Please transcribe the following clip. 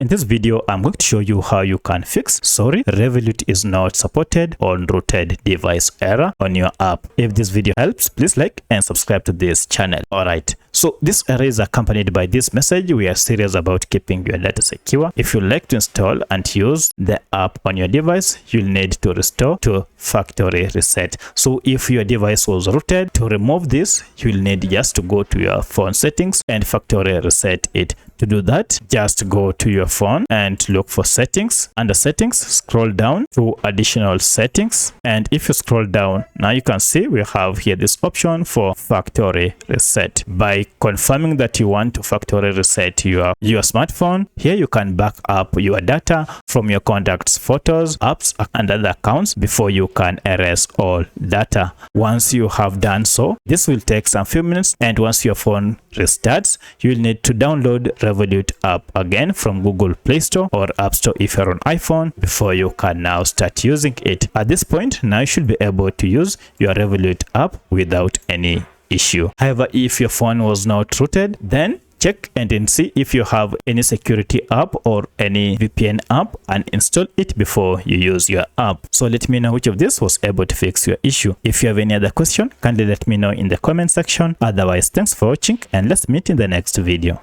In this video, I'm going to show you how you can fix Revolut is not supported on rooted device error on your app. If this video helps, please like and subscribe to this channel. Alright, so this error is accompanied by this message: we are serious about keeping your data secure. If you like to install and use the app on your device, you'll need to restore to factory reset. So if your device was rooted, to remove this, you'll need just to go to your phone settings and factory reset it. To do that, just go to your phone and look for settings. Under settings, scroll down to additional settings, and if you scroll down, now you can see we have here this option for factory reset. By confirming that you want to factory reset your smartphone, here you can back up your data from your contacts, photos, apps, and other accounts before you can erase all data. Once you have done so, this will take some few minutes, and once your phone restarts, you will need to download Revolut app again from Google Play Store or App Store if you're on iPhone before you can now start using it. At this point, now you should be able to use your Revolut app without any issue. However, if your phone was not rooted, then check and then see if you have any security app or any VPN app and install it before you use your app. So let me know which of this was able to fix your issue. If you have any other question, kindly let me know in the comment section. Otherwise, thanks for watching and let's meet in the next video.